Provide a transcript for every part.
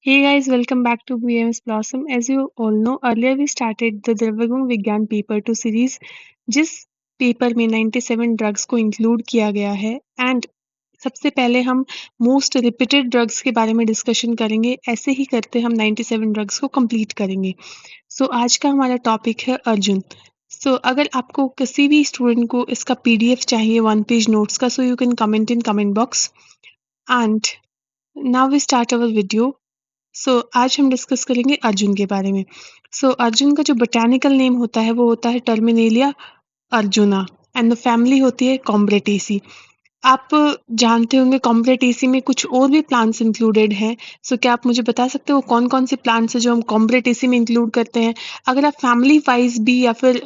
Hey guys, welcome back to BMS Blossom. As you all know, earlier we started the द्रव्यगुण विज्ञान paper 2 series, जिस paper में 97 drugs को include किया गया है एंड सबसे पहले हम मोस्ट रिपीटेड ड्रग्स के बारे में डिस्कशन करेंगे। ऐसे ही करते हम 97 ड्रग्स को कंप्लीट करेंगे। आज का हमारा टॉपिक है अर्जुन। अगर आपको किसी भी स्टूडेंट को इसका पीडीएफ चाहिए 1 पेज नोट्स का, you can comment in comment box and now we start our video. आज हम डिस्कस करेंगे अर्जुन के बारे में। अर्जुन का जो बोटैनिकल नेम होता है वो होता है Terminalia arjuna and the family होती है कॉम्ब्रेटेसी। आप जानते होंगे कॉम्ब्रेटेसी में कुछ और भी प्लांट्स इंक्लूडेड हैं। क्या आप मुझे बता सकते हो कौन कौन से प्लांट्स हैं जो हम कॉम्ब्रेटेसी में इंक्लूड करते हैं? अगर आप फैमिली वाइज भी या फिर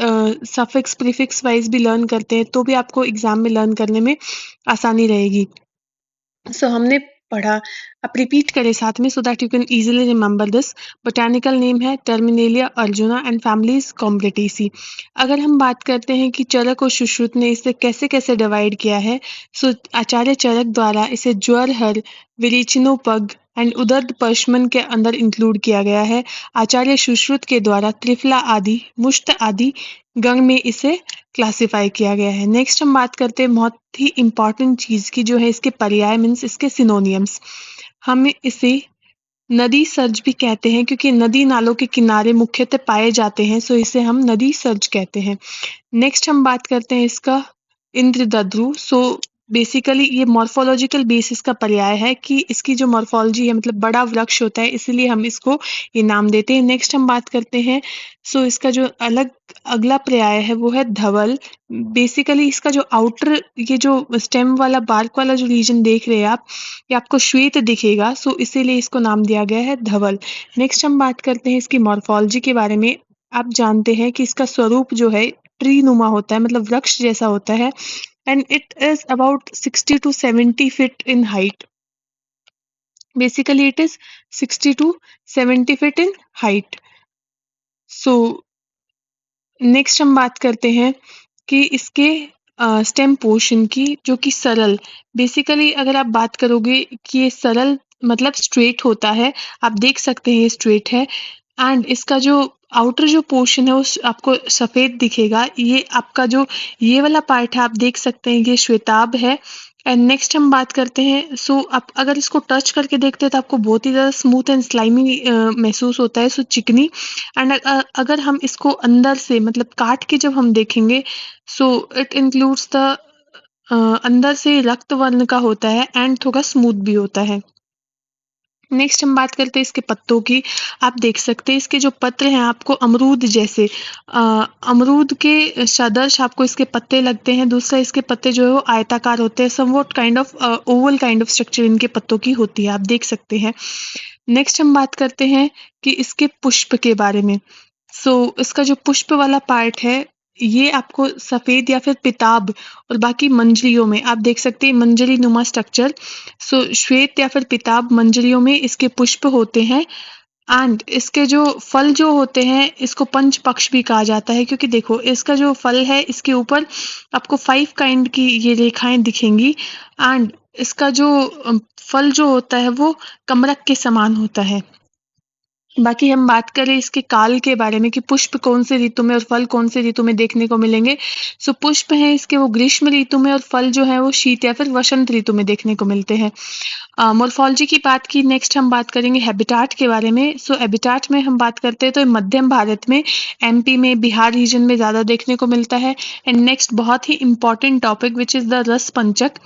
सफिक्स प्रीफिक्स वाइज भी लर्न करते हैं तो भी आपको एग्जाम में लर्न करने में आसानी रहेगी। हमने पढ़ा, आप रिपीट करें साथ में so that you can easily remember this. Botanical name है Terminalia arjuna and families Combretaceae. अगर हम बात करते हैं कि चरक और सुश्रुत ने इसे कैसे कैसे डिवाइड किया है, आचार्य चरक द्वारा इसे ज्वरहर, विरेचनोपग एंड उदर्द पश्मन के अंदर इंक्लूड किया गया है। आचार्य सुश्रुत के द्वारा त्रिफला आदि, मुष्ट आदि गण में इसे क्लासिफाई किया गया है। नेक्स्ट हम बात करते हैं बहुत ही इंपॉर्टेंट चीज की, जो है इसके पर्याय मीन्स इसके सिनोनियम्स। हम इसे नदी सर्ज भी कहते हैं क्योंकि नदी नालों के किनारे मुख्यतः पाए जाते हैं, इसे हम नदी सर्ज कहते हैं। नेक्स्ट हम बात करते हैं इसका इंद्रदध्रु। बेसिकली ये मॉर्फोलॉजिकल बेसिस का पर्याय है कि इसकी जो मॉर्फोलॉजी है मतलब बड़ा वृक्ष होता है, इसीलिए हम इसको ये नाम देते हैं। नेक्स्ट हम बात करते हैं इसका जो अगला पर्याय है वो है धवल। बेसिकली इसका जो आउटर ये जो स्टेम वाला बार्क वाला जो रीजन देख रहे हैं आप, ये आपको श्वेत दिखेगा, इसीलिए इसको नाम दिया गया है धवल। नेक्स्ट हम बात करते हैं इसकी मॉर्फोलॉजी के बारे में। आप जानते हैं कि इसका स्वरूप जो है ट्री नुमा होता है, मतलब वृक्ष जैसा होता है, and it is about 60 to 70 feet in height. Basically it is 60 to 70 feet in height. Next हम बात करते हैं कि इसके स्टेम पोर्शन की, जो कि सरल। बेसिकली अगर आप बात करोगे कि ये सरल मतलब स्ट्रेट होता है, आप देख सकते हैं ये स्ट्रेट है एंड इसका जो आउटर जो पोर्शन है उस आपको सफेद दिखेगा। ये आपका जो ये वाला पार्ट है आप देख सकते हैं ये श्वेताब है। एंड नेक्स्ट हम बात करते हैं, आप अगर इसको टच करके देखते हैं तो आपको बहुत ही ज़्यादा स्मूथ एंड स्लाइमी महसूस होता है, चिकनी। एंड अगर हम इसको अंदर से मतलब काट के जब हम देखेंगे, इट इंक्लूड्स द अंदर से रक्त वर्ण का होता है एंड थोड़ा स्मूथ भी होता है। नेक्स्ट हम बात करते हैं इसके पत्तों की। आप देख सकते हैं इसके जो पत्र हैं आपको अमरूद जैसे, अमरूद के सदृश आपको इसके पत्ते लगते हैं। दूसरा इसके पत्ते जो है वो आयताकार होते हैं, somewhat kind of Oval kind of structure इनके पत्तों की होती है, आप देख सकते हैं। नेक्स्ट हम बात करते हैं कि इसके पुष्प के बारे में। इसका जो पुष्प वाला पार्ट है ये आपको सफेद या फिर पिताब और बाकी मंजरियों में आप देख सकते हैं मंजरी नुमा स्ट्रक्चर। श्वेत या फिर पिताब मंजरियों में इसके पुष्प होते हैं एंड इसके जो फल जो होते हैं इसको पंच पक्ष भी कहा जाता है, क्योंकि देखो इसका जो फल है इसके ऊपर आपको 5 काइंड की ये रेखाएं दिखेंगी एंड इसका जो फल जो होता है वो कमरक के समान होता है। बाकी हम बात करें इसके काल के बारे में कि पुष्प कौन से ऋतु में और फल कौन से ऋतु में देखने को मिलेंगे। पुष्प हैं इसके वो ग्रीष्म ऋतु में और फल जो है वो शीत या फिर वसंत ऋतु में देखने को मिलते हैं। मोर्फोलॉजी की बात की, नेक्स्ट हम बात करेंगे हैबिटाट के बारे में। हैबिटाट में हम बात करते हैं तो मध्यम भारत में, एमपी में, बिहार रीजन में ज़्यादा देखने को मिलता है। एंड नेक्स्ट बहुत ही important topic which is the Ras Panchak.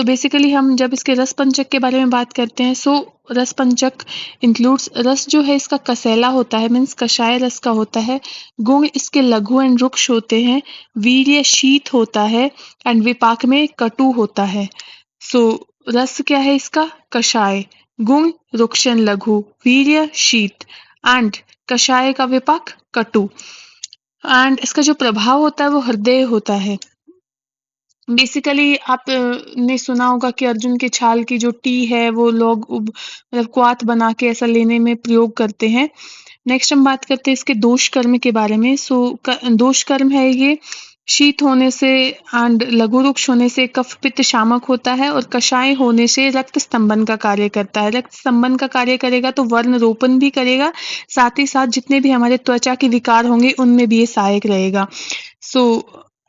Basically हम जब इसके रस पंचक के बारे में बात करते हैं, रस पंचक इंक्लूड्स, रस जो है इसका कसैला होता है, मीन्स कषाय रस का होता है। गुण इसके लघु एंड रुक्ष होते हैं। वीर्य शीत होता है एंड विपाक में कटु होता है। रस क्या है इसका? कषाय। गुण रुक्ष एंड लघु, वीर्य शीत एंड कषाय का विपाक कटु। एंड इसका जो प्रभाव होता है वो हृदय होता है। बेसिकली आप ने सुना होगा कि अर्जुन के छाल की जो टी है वो लोग मतलब क्वाथ बना के ऐसा लेने में प्रयोग करते हैं। नेक्स्ट हम बात करते हैं इसके दोष कर्म के बारे में। दोष कर्म है ये शीत होने से एंड लघु रुक्ष होने से कफ पित्त शामक होता है और कषाय होने से रक्त स्तंभन का कार्य करता है। रक्त स्तंभन का कार्य करेगा तो वर्ण रोपण भी करेगा, साथ ही साथ जितने भी हमारे त्वचा के विकार होंगे उनमें भी ये सहायक रहेगा। सो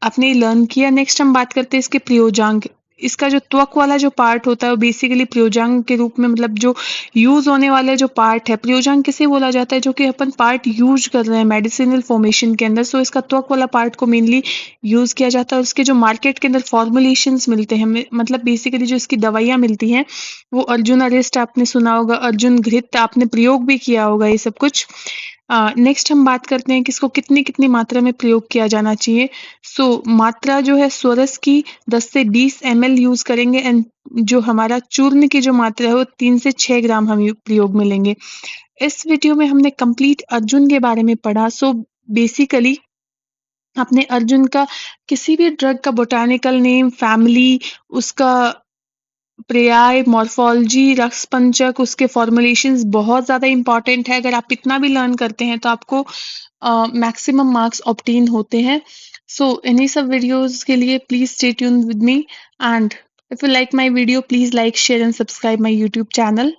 आपने लर्न किया। नेक्स्ट हम बात करते हैं इसके प्रयोजांग। इसका जो त्वक वाला जो पार्ट होता है वो बेसिकली प्रयोजांग के रूप में, मतलब जो यूज होने वाले जो पार्ट है, प्रयोजांग किसे बोला जाता है, जो कि अपन पार्ट यूज कर रहे हैं मेडिसिनल फॉर्मेशन के अंदर। सो इसका त्वक वाला पार्ट को मेनली यूज किया जाता है। और इसके जो मार्केट के अंदर फॉर्मुलेशंस मिलते हैं, मतलब बेसिकली जो इसकी दवाइयाँ मिलती हैं वो अर्जुन अरेस्ट आपने सुना होगा, अर्जुन घृत आपने प्रयोग भी किया होगा, ये सब कुछ। नेक्स्ट हम बात करते हैं कि इसको कितनी कितनी मात्रा में प्रयोग किया जाना चाहिए। सो मात्रा जो है सोरस की 10 से 20 ml यूज करेंगे एंड जो हमारा चूर्ण की जो मात्रा है वो 3 से 6 ग्राम हम प्रयोग में लेंगे। इस वीडियो में हमने कंप्लीट अर्जुन के बारे में पढ़ा। सो बेसिकली आपने अर्जुन का किसी भी ड्रग का बोटानिकल नेम, फैमिली, उसका पर्याय, मॉर्फोलॉजी, रस पंचक, उसके फॉर्मुलेशंस बहुत ज़्यादा इम्पोर्टेंट है। अगर आप इतना भी लर्न करते हैं तो आपको मैक्सिमम मार्क्स ऑब्टेन होते हैं। सो इन्हीं सब वीडियोस के लिए please stay tune with me and if you like my video please like, share and subscribe my YouTube channel.